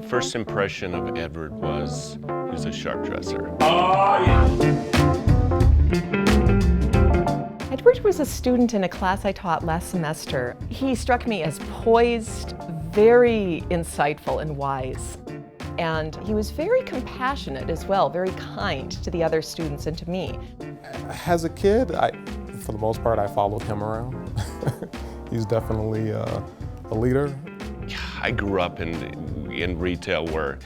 first impression of Edward was he was a sharp dresser. Oh, yeah. Edward was a student in a class I taught last semester. He struck me as poised, very insightful and wise. And he was very compassionate as well, very kind to the other students and to me. As a kid, for the most part, I followed him around. He's definitely a leader. I grew up in retail where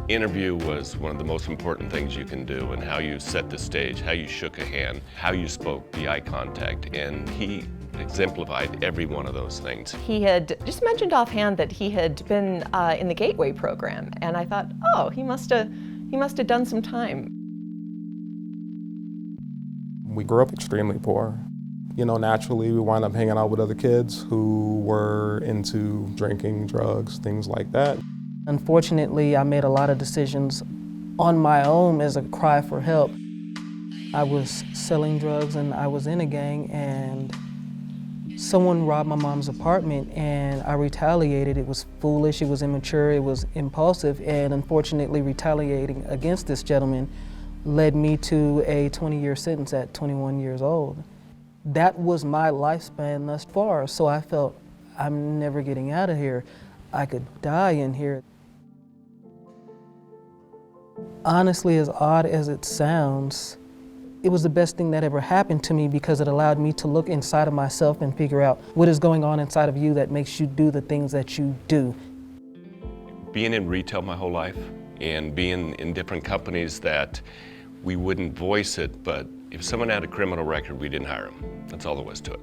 interview was one of the most important things you can do, and how you set the stage, how you shook a hand, how you spoke, the eye contact, and he exemplified every one of those things. He had just mentioned offhand that he had been in the Gateway program, and I thought, oh, he must have done some time. We grew up extremely poor. You know, naturally we wound up hanging out with other kids who were into drinking, drugs, things like that. Unfortunately, I made a lot of decisions on my own as a cry for help. I was selling drugs and I was in a gang, and someone robbed my mom's apartment and I retaliated. It was foolish, it was immature, it was impulsive, and unfortunately retaliating against this gentleman led me to a 20-year sentence at 21 years old. That was my lifespan thus far, so I felt I'm never getting out of here. I could die in here. Honestly, as odd as it sounds, it was the best thing that ever happened to me because it allowed me to look inside of myself and figure out what is going on inside of you that makes you do the things that you do. Being in retail my whole life and being in different companies that we wouldn't voice it, but if someone had a criminal record, we didn't hire them. That's all there was to it.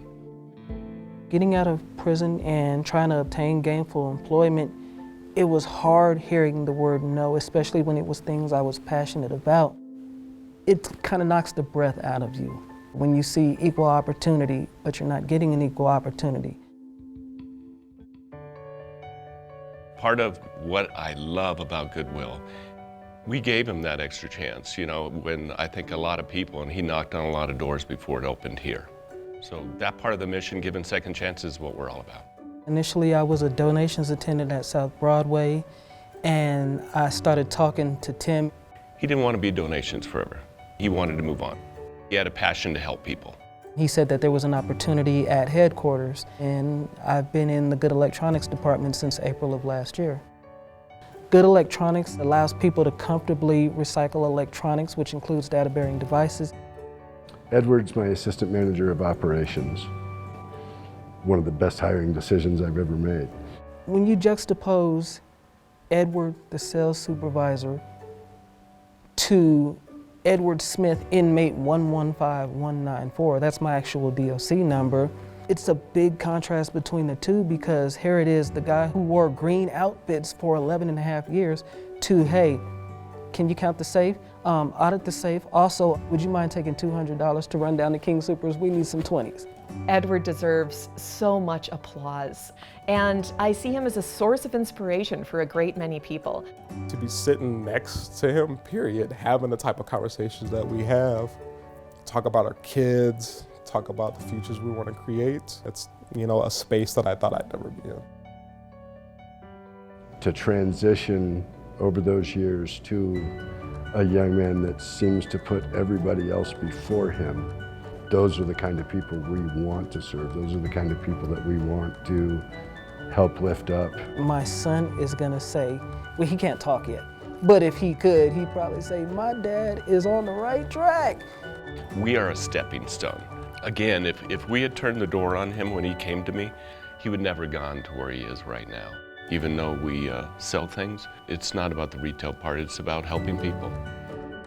Getting out of prison and trying to obtain gainful employment, it was hard hearing the word no, especially when it was things I was passionate about. It kind of knocks the breath out of you when you see equal opportunity, but you're not getting an equal opportunity. Part of what I love about Goodwill, we gave him that extra chance, you know, when I think a lot of people, and he knocked on a lot of doors before it opened here. So that part of the mission, giving second chances, is what we're all about. Initially, I was a donations attendant at South Broadway, and I started talking to Tim. He didn't want to be donations forever. He wanted to move on. He had a passion to help people. He said that there was an opportunity at headquarters, and I've been in the Good Electronics department since April of last year. Good Electronics allows people to comfortably recycle electronics, which includes data-bearing devices. Edward's my assistant manager of operations. One of the best hiring decisions I've ever made. When you juxtapose Edward, the sales supervisor, to Edward Smith, inmate 115194, that's my actual DOC number. It's a big contrast between the two because here it is, the guy who wore green outfits for 11 and a half years to, hey, can you count the safe? Audit the safe. Also, would you mind taking $200 to run down the King Supers? We need some 20s. Edward deserves so much applause, and I see him as a source of inspiration for a great many people. To be sitting next to him, period, having the type of conversations that we have, talk about our kids, talk about the futures we want to create. It's, you know, a space that I thought I'd never be in. To transition over those years to a young man that seems to put everybody else before him, those are the kind of people we want to serve. Those are the kind of people that we want to help lift up. My son is gonna say, well, he can't talk yet, but if he could, he'd probably say, my dad is on the right track. We are a stepping stone. Again, if we had turned the door on him when he came to me, he would never have gone to where he is right now. Even though we sell things, it's not about the retail part, it's about helping people.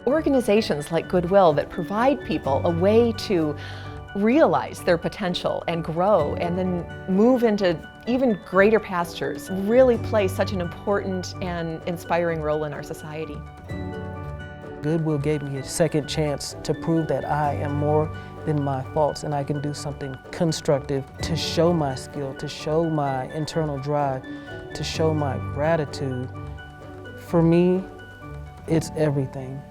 Organizations like Goodwill that provide people a way to realize their potential and grow and then move into even greater pastures really play such an important and inspiring role in our society. Goodwill gave me a second chance to prove that I am more than my faults and I can do something constructive to show my skill, to show my internal drive, to show my gratitude. For me, it's everything.